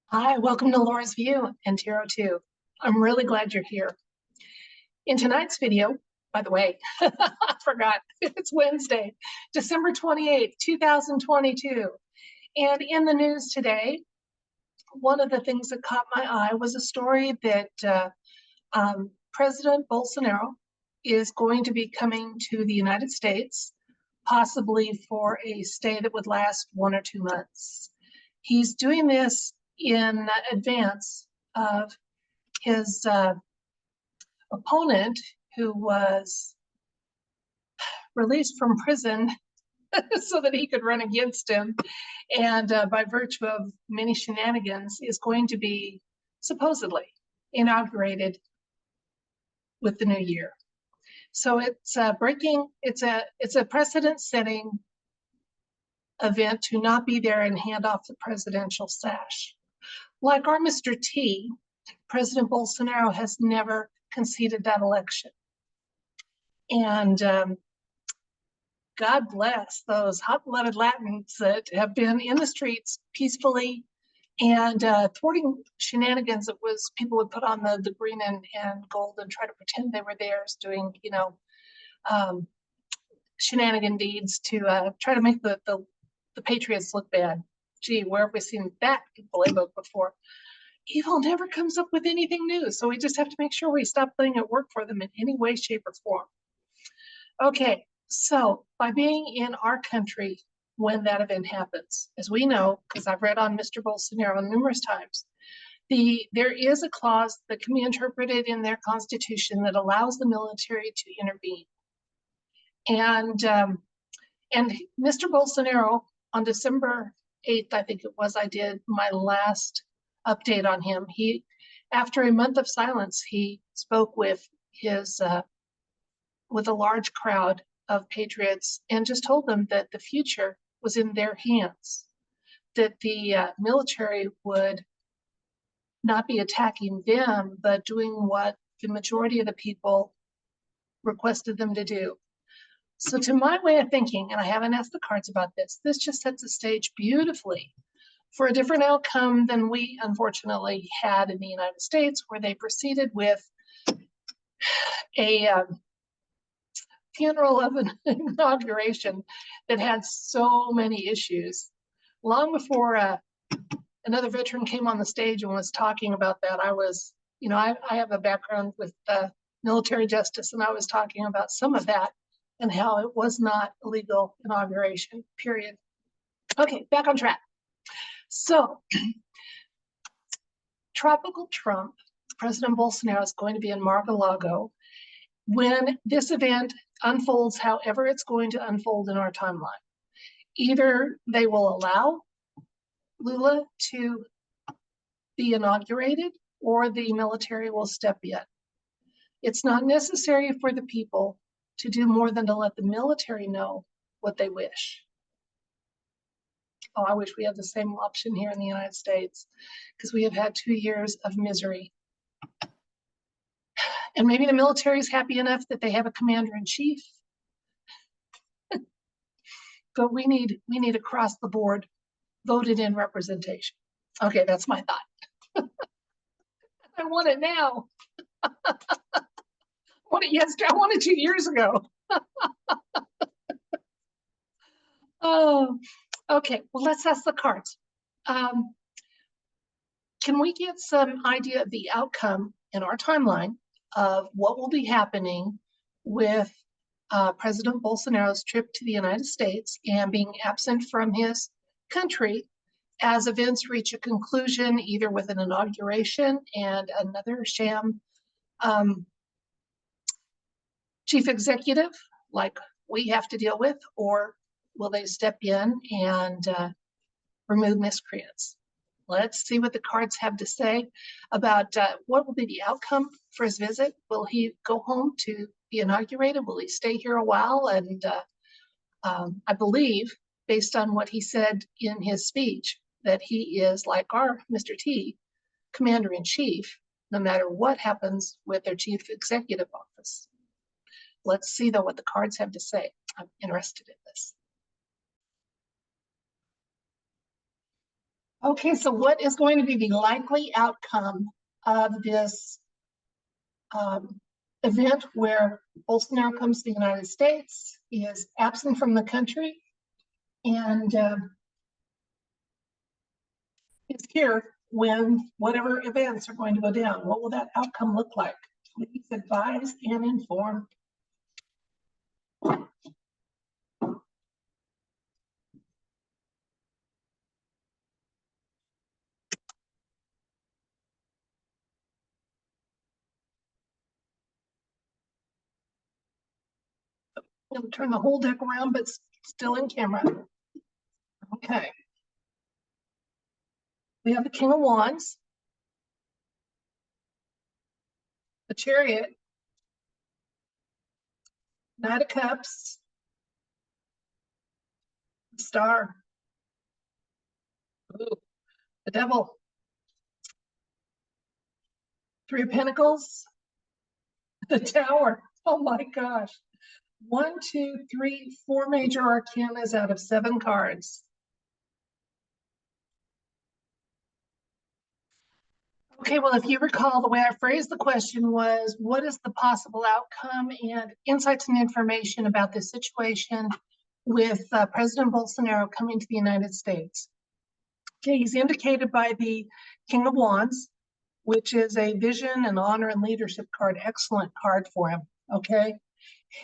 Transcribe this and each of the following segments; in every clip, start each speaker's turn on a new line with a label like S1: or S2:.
S1: Hi, welcome to Laura's View and Tarot 2. I'm really glad you're here. In tonight's video, by the way, I forgot, it's Wednesday, December 28th, 2022. And in the news today, one of the things that caught my eye was a story that President Bolsonaro is going to be coming to the United States, possibly for a stay that would last 1 or 2 months. He's doing this in advance of his opponent, who was released from prison so that he could run against him, and by virtue of many shenanigans, is going to be supposedly inaugurated with the new year. So it's a precedent-setting event to not be there and hand off the presidential sash. Like our Mr. T, President Bolsonaro has never conceded that election. And God bless those hot-blooded Latins that have been in the streets peacefully and thwarting shenanigans. It was people would put on the green and gold and try to pretend they were theirs, doing, shenanigan deeds to try to make the patriots look bad. Gee, where have we seen that playbook before? Evil never comes up with anything new, so we just have to make sure we stop letting it work for them in any way, shape, or form. Okay, so by being in our country when that event happens, as we know, because I've read on Mr. Bolsonaro numerous times, there is a clause that can be interpreted in their constitution that allows the military to intervene. And Mr. Bolsonaro, on December 8th, I think it was, I did my last update on him. He, after a month of silence, he spoke with a large crowd of patriots and just told them that the future was in their hands, that the military would not be attacking them, but doing what the majority of the people requested them to do. So to my way of thinking, and I haven't asked the cards about this just sets the stage beautifully for a different outcome than we unfortunately had in the United States, where they proceeded with a funeral of an inauguration that had so many issues. Long before another veteran came on the stage and was talking about that, I was, I have a background with military justice, and I was talking about some of that and how it was not a legal inauguration, period. Okay, back on track. So, Tropical Trump, President Bolsonaro, is going to be in Mar-a-Lago when this event unfolds, however it's going to unfold in our timeline. Either they will allow Lula to be inaugurated, or the military will step in. It's not necessary for the people to do more than to let the military know what they wish. Oh, I wish we had the same option here in the United States, because we have had 2 years of misery. And maybe the military is happy enough that they have a commander-in-chief. But we need across the board voted in representation. Okay, that's my thought. I want it now. I want it yesterday. I want it 2 years ago. Oh, okay. Well, let's ask the cards. Can we get some idea of the outcome in our timeline of what will be happening with President Bolsonaro's trip to the United States and being absent from his country as events reach a conclusion, either with an inauguration and another sham chief executive like we have to deal with, or will they step in and remove miscreants? Let's see what the cards have to say about what will be the outcome for his visit. Will he go home to be inaugurated? Will he stay here a while? And I believe, based on what he said in his speech, that he is, like our Mr. T, commander-in-chief, no matter what happens with their chief executive office. Let's see, though, what the cards have to say. I'm interested in this. Okay, so what is going to be the likely outcome of this event where Bolsonaro comes to the United States? He is absent from the country and is here when whatever events are going to go down. What will that outcome look like? Please advise and inform. I'm going to turn the whole deck around, but still in camera. Okay. We have the King of Wands, the Chariot, Knight of Cups, the Star, ooh, the Devil, Three of Pentacles, the Tower. Oh my gosh. 1, 2, 3, 4 major arcanas out of 7 cards. Okay, well, if you recall, the way I phrased the question was, what is the possible outcome and insights and information about this situation with President Bolsonaro coming to the United States? Okay, he's indicated by the King of Wands, which is a vision and honor and leadership card. Excellent card for him, okay?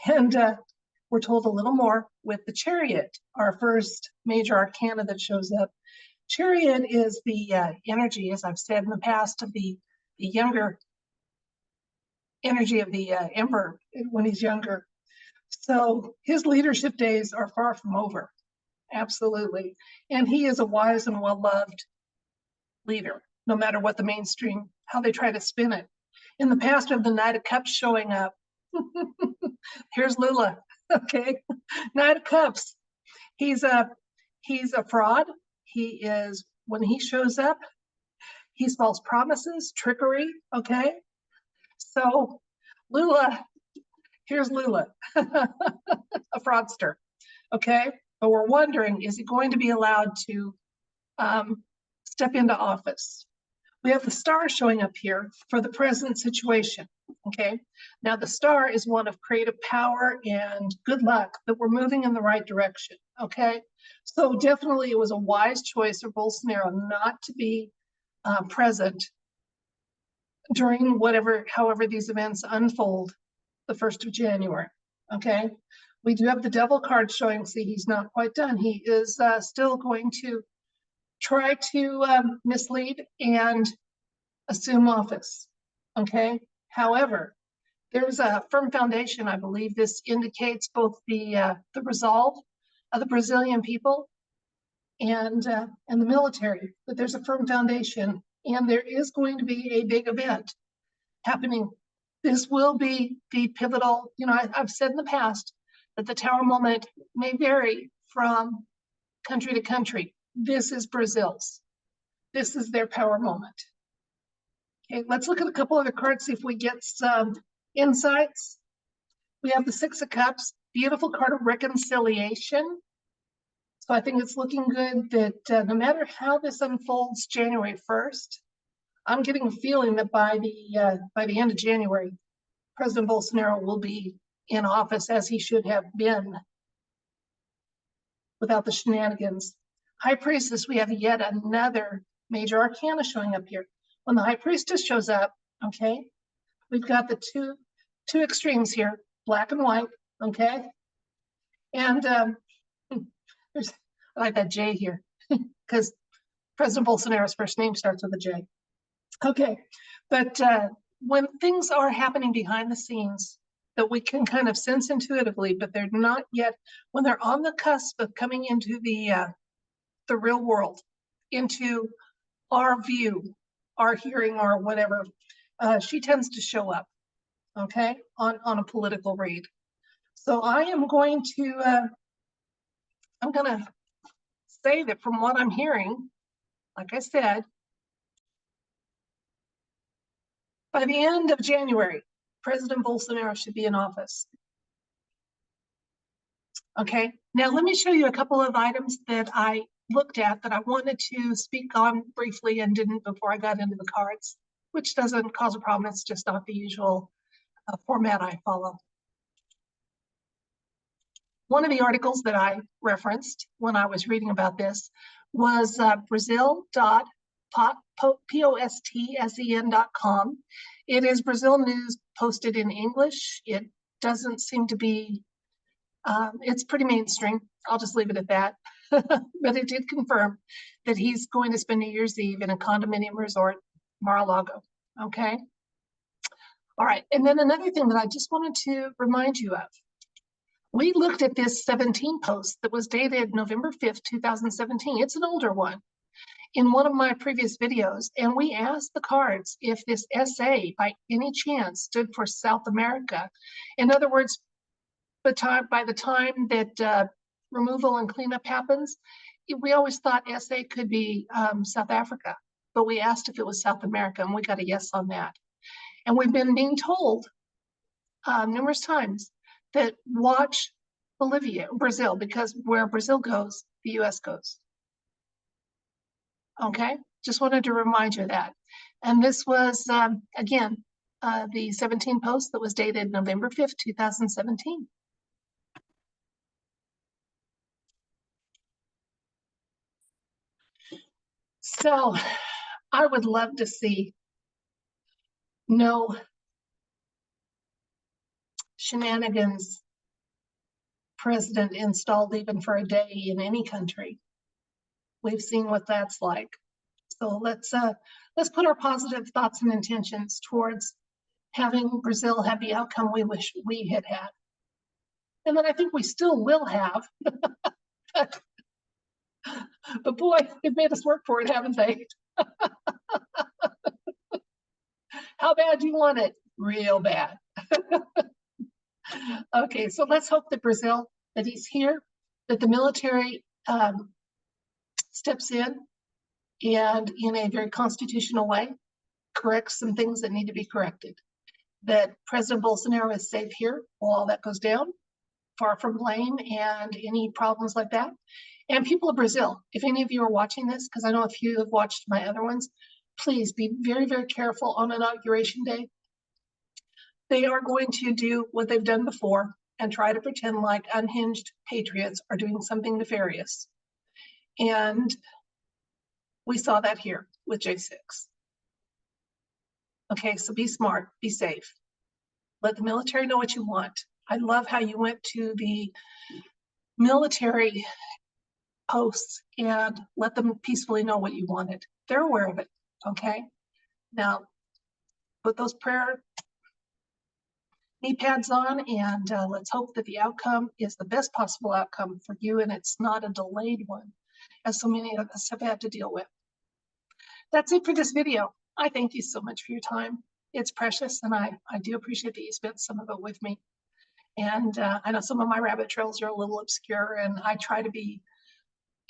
S1: And we're told a little more with the Chariot, our first major arcana that shows up. Chariot is the energy, as I've said in the past, of the younger energy of the emperor when he's younger. So his leadership days are far from over, absolutely. And he is a wise and well-loved leader, no matter what the mainstream, how they try to spin it. In the past, we have the Knight of Cups showing up. Here's Lula, okay? Knight of Cups. He's a fraud. He is, when he shows up, he's false promises, trickery, okay? So Lula, here's Lula, a fraudster, okay? But we're wondering, is he going to be allowed to step into office? We have the Star showing up here for the present situation, okay? Now the Star is one of creative power and good luck, that we're moving in the right direction, okay? So definitely it was a wise choice of Bolsonaro not to be present during however these events unfold the 1st of January, okay? We do have the Devil card showing, see, he's not quite done. He is still going to try to mislead and assume office, okay? However, there's a firm foundation. I believe this indicates both the resolve of the Brazilian people and the military, but there's a firm foundation, and there is going to be a big event happening. This will be the pivotal, you know, I've said in the past that the Tower moment may vary from country to country. This is Brazil's. This is their power moment. Okay, let's look at a couple other cards, see if we get some insights. We have the Six of Cups, beautiful card of reconciliation. So I think it's looking good that no matter how this unfolds January 1st, I'm getting a feeling that by the end of January, President Bolsonaro will be in office as he should have been without the shenanigans. High Priestess, we have yet another major arcana showing up here. When the High Priestess shows up, okay, we've got the two extremes here, black and white, okay? And I like that J here, because President Bolsonaro's first name starts with a J. Okay, but when things are happening behind the scenes that we can kind of sense intuitively, but they're not yet, when they're on the cusp of coming into the real world, into our view, our hearing, or whatever, she tends to show up, okay, on a political read. So I am going to, I'm gonna say that from what I'm hearing, like I said, by the end of January, President Bolsonaro should be in office. Okay, now let me show you a couple of items that I looked at that I wanted to speak on briefly and didn't before I got into the cards, which doesn't cause a problem. It's just not the usual format I follow. One of the articles that I referenced when I was reading about this was Brazil.postsen.com. It is Brazil news posted in English. It doesn't seem to be, it's pretty mainstream. I'll just leave it at that. But it did confirm that he's going to spend New Year's Eve in a condominium resort, Mar-a-Lago. Okay. All right. And then another thing that I just wanted to remind you of. We looked at this 17 post that was dated November 5th, 2017. It's an older one in one of my previous videos. And we asked the cards if this SA by any chance stood for South America. In other words, by the time that removal and cleanup happens, we always thought SA could be South Africa, but we asked if it was South America and we got a yes on that. And we've been being told numerous times that watch Brazil, because where Brazil goes, the US goes. Okay, just wanted to remind you of that. And this was, again, the 17 post that was dated November 5th, 2017. So I would love to see no shenanigans president installed even for a day in any country. We've seen what that's like. So let's put our positive thoughts and intentions towards having Brazil have the outcome we wish we had had. And then I think we still will have. But boy, they've made us work for it, haven't they? How bad do you want it? Real bad. Okay, so let's hope that Brazil, that he's here, that the military steps in and in a very constitutional way corrects some things that need to be corrected. That President Bolsonaro is safe here while all that goes down, far from blame and any problems like that. And people of Brazil, if any of you are watching this, because I know a few have watched my other ones, please be very, very careful on Inauguration Day. They are going to do what they've done before and try to pretend like unhinged patriots are doing something nefarious. And we saw that here with J6. Okay, so be smart, be safe. Let the military know what you want. I love how you went to the military posts and let them peacefully know what you wanted. They're aware of it, okay? Now, put those prayer knee pads on and let's hope that the outcome is the best possible outcome for you and it's not a delayed one, as so many of us have had to deal with. That's it for this video. I thank you so much for your time. It's precious, and I do appreciate that you spent some of it with me. And I know some of my rabbit trails are a little obscure, and I try to be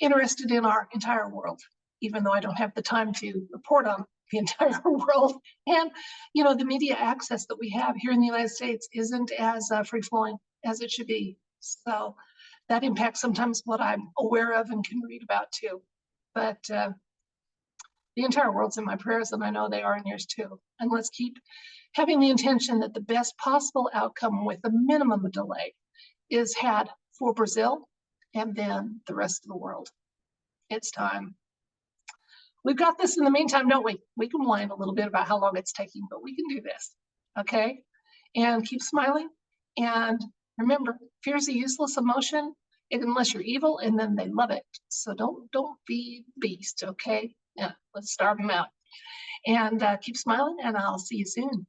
S1: interested in our entire world, even though I don't have the time to report on the entire world. And, you know, the media access that we have here in the United States isn't as free-flowing as it should be. So that impacts sometimes what I'm aware of and can read about too. But the entire world's in my prayers, and I know they are in yours too. And let's keep having the intention that the best possible outcome with the minimum of delay is had for Brazil and then the rest of the world. It's time. We've got this in the meantime, don't we? We can whine a little bit about how long it's taking, but we can do this, okay? And keep smiling. And remember, fear is a useless emotion unless you're evil, and then they love it. So don't be beast, okay? Yeah, let's starve them out. And keep smiling, and I'll see you soon.